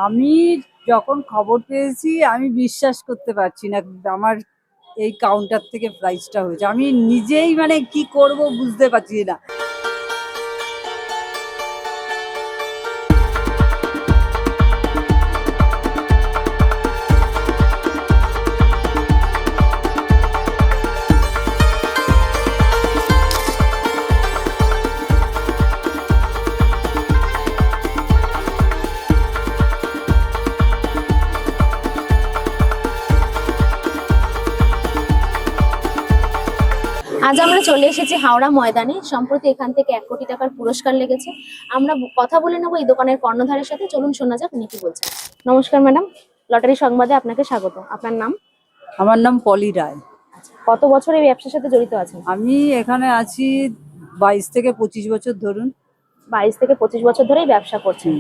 আমি যখন খবর পেয়েছি আমি বিশ্বাস করতে পারছি না আমার এই কাউন্টার থেকে প্রাইসটা হয়েছে। আমি নিজেই মানে কি করব বুঝতে পারছি না। আজ আমরা চলে এসেছি হাওড়া ময়দানে। সম্প্রতি এখান থেকে 1 কোটি টাকার পুরস্কার লেগেছে। আমরা কথা বলে নেবো এই দোকানের কর্ণধারের সাথে। চলুন শোনা যাক উনি কি বলছেন। নমস্কার ম্যাডাম, লটারি সংবাদে আপনাকে স্বাগত। আপনার নাম? আমার নাম পলি রায়। কত বছর এই ব্যবসার সাথে জড়িত আছেন? আমি এখানে আছি 22 থেকে 25 বছর ধরুন। 22 থেকে 25 বছর ধরেই ব্যবসা করছেন।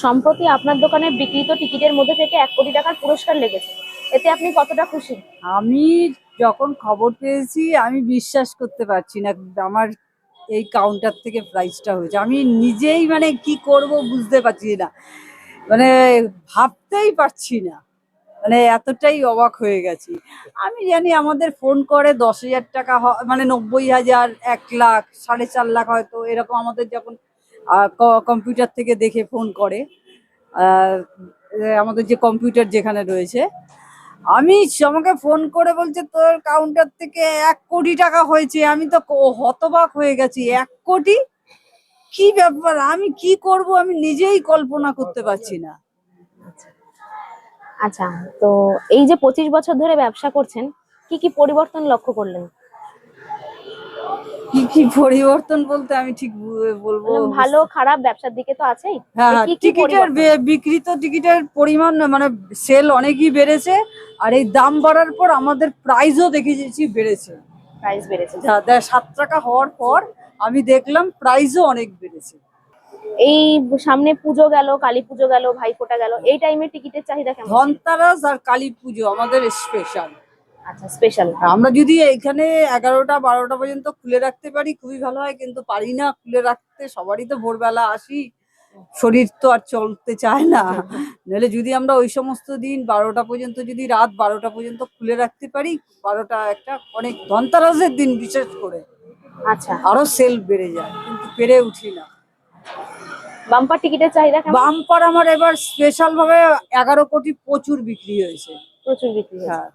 সম্প্রতি আপনার দোকানে বিক্রিত টিকিটের মধ্যে থেকে 1 কোটি টাকার পুরস্কার লেগেছে, এতে আপনি কতটা খুশি? আমি যখন খবর পেয়েছি আমি বিশ্বাস করতে পারছি না আমার এই কাউন্টার থেকে প্রাইসটা হয়েছে। আমি নিজেই মানে কি করব বুঝতে পারছি না, মানে ভাবতেই পারছি না, মানে এতটাই অবাক হয়ে গেছি। আমি জানি আমাদের ফোন করে 10,000 টাকা মানে 90,000, 1 লাখ, 4.5 লাখ হয়তো এরকম আমাদের যখন কম্পিউটার থেকে দেখে ফোন করে, আমাদের যে কম্পিউটার যেখানে রয়েছে, আমাকে ফোন করে বলছে তোর কাউন্টার থেকে 1 কোটি টাকা হয়েছে। আমি তো হতবাক হয়ে গেছি। 1 কোটি কি ব্যাপার, আমি কি করব আমি নিজেই কল্পনা করতে পারছি না। আচ্ছা, তো এই যে 25 বছর ধরে ব্যবসা করছেন, কি কি পরিবর্তন লক্ষ্য করলেন? কি কি পরিবর্তন বলতে আমি ঠিক বলবো। ভালো খারাপ ব্যবসার দিকে তো আছেই। হ্যাঁ হ্যাঁ, কি কি টিকিটের বিক্রিত টিকিটের পরিমাণ মানে সেল অনেকই বেড়েছে। আর এই দাম বাড়ার পর আমাদের প্রাইসও দেখেছি বেড়েছে। প্রাইস বেড়েছে? 7 টাকা হওয়ার পর আমি দেখলাম প্রাইসও অনেক বেড়েছে। এই সামনে পুজো গেল, কালী পুজো গেল, ভাইফোঁটা গেল, এই টাইমে টিকিটের চাহিদা কেমন? ধনতেরাস আর কালী পুজো আমাদের স্পেশাল। আচ্ছা, স্পেশাল। আমরা যদি এখানে 11টা 12টা পর্যন্ত খুলে রাখতে পারি খুবই ভালো হয়, কিন্তু পারি না খুলে রাখতে। সবারই তো ভোরবেলা আসি, শরীর তো আর চলতে চায় না। নাহলে যদি আমরা ওই সমস্ত দিন 12টা পর্যন্ত, যদি রাত 12টা পর্যন্ত খুলে রাখতে পারি, 12টা একটা অনেক, ধনতেরাসের দিন বিশেষ করে আচ্ছা, আরো সেল বেড়ে যায়, কিন্তু পেরে উঠি না। বাম্পার টিকিটের চাহিদা কেমন? বাম্পার আমার এবার স্পেশাল ভাবে 11 কোটি প্রচুর বিক্রি হয়েছে। প্রচুর বিক্রি হয়েছে। হ্যাঁ,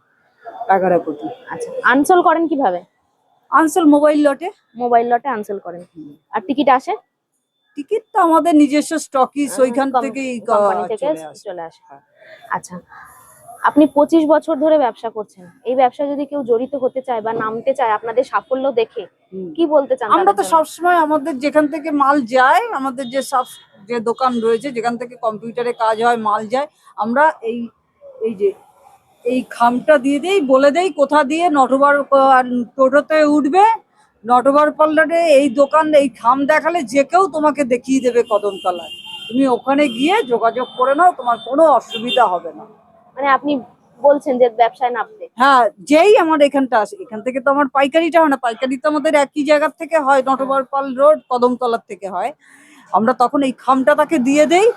11 কোটি। আচ্ছা, আনসোল করেন কিভাবে? আনসোল মোবাইল লটে। মোবাইল লটে আনসোল করেন। আর টিকিট আসে? টিকিট তো আমাদের নিজস্ব স্টকিস, ওইখান থেকেই কোম্পানি থেকে চলে আসে। আচ্ছা, আপনি 25 বছর ধরে ব্যবসা করছেন। এই ব্যবসা যদি কেউ জড়িত হতে চায় বা নামতে চায় আপনাদের সাফল্য দেখে, কি বলতে চান? আমরা তো সবসময় আমাদের যেখান থেকে মাল যায়, আমাদের যে দোকান রয়েছে যেখান থেকে কম্পিউটারে কাজ হয়, মাল যায়, আমরা এই যে এই খামটা দিয়ে দেই, বলে দেই কোথা দিয়ে নটবার টোটোতে উঠবে, নটবার পার্লারে এই দোকান, এই খাম দেখালে যে কেউ তোমাকে দেখিয়ে দেবে কদমতলায়। তুমি ওখানে গিয়ে যোগাযোগ করে নাও, তোমার কোনো অসুবিধা হবে না। মানে আপনি বলছেন যে ব্যবসায় নামতে? হ্যাঁ, যেই আমার এখানটা আসে, এখান থেকে তো আমার পাইকারিটা হয় না, পাইকারি তো আমাদের একই জায়গার থেকে হয়, নটবরপাল রোড কদমতলার থেকে হয়। আমরা তখন এই খামটা তাকে দিয়ে দেই,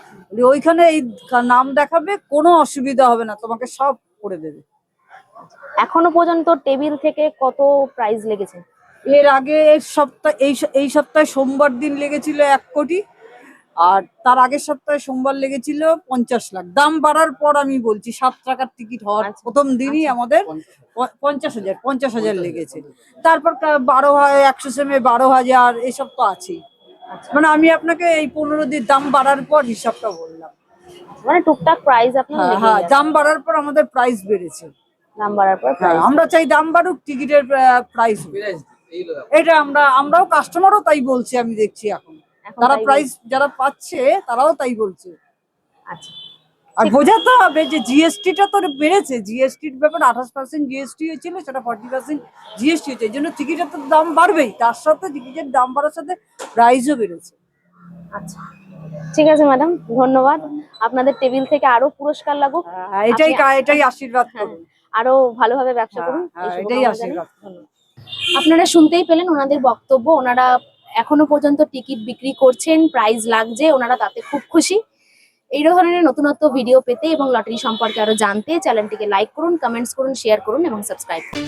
ওইখানে এই নাম দেখাবে, কোনো অসুবিধা হবে না, তোমাকে সব করে দেবে। এখনো পর্যন্ত টেবিল থেকে কত প্রাইস লেগেছে? এর আগে এই সপ্তাহে সোমবার দিন লেগেছিল 1 কোটি, আর তার আগের সপ্তাহে সোমবার লেগেছিল 50 লাখ। দাম বাড়ার পর আমি বলছি, 7 টাকার টিকিট হওয়ার প্রথম দিনই আমাদের 50,000 লেগেছে। তারপর 12,000, 100 সেমে 12,000, এসব তো আছেই। মানে আমি আপনাকে এই 15 দিন দাম বাড়ার পর হিসাবটা বললাম। মানে টুকটাক প্রাইস আপনার? হ্যাঁ, দাম বাড়ার পর আমাদের প্রাইস বেড়েছে। দাম বাড়ার পর আমরা চাই দাম বাড়ুক, টিকিটের প্রাইস। এটা আমরাও কাস্টমারও তাই বলছি, আমি দেখছি এখন তারা প্রাইস যারা পাচ্ছে তারাও তাই বলছে। আচ্ছা, আর বোঝাতে হবে যে জিএসটিটা তো বেড়েছে, জিএসটির ব্যাপারে 28% জিএসটি হয়েছিল, সেটা 40% জিএসটি হয়েছে, এই জন্য টিকিটের তো দাম বাড়বেই, তার সাথে টিকিটের দাম বাড়ার সাথে প্রাইসও বেড়েছে। আচ্ছা, ঠিক আছে ম্যাডাম, ধন্যবাদ। আপনাদের টেবিল থেকে আরো পুরস্কার লাগুক। এটাই আশীর্বাদ করুন। আরো ভালোভাবে ব্যবসা করুন, এটাই আশীর্বাদ। আপনারা শুনতেই পেলেন ওনাদের বক্তব্য। ওনারা এখনো পর্যন্ত টিকিট বিক্রি করছেন, প্রাইস লাগছে, ওনারা তাতে খুব খুশি। এই ধরনের নতুনত্ব ভিডিও পেতে এবং লটারি সম্পর্কে আরো জানতে চ্যানেলটিকে লাইক করুন, কমেন্টস করুন, শেয়ার করুন এবং সাবস্ক্রাইব করুন।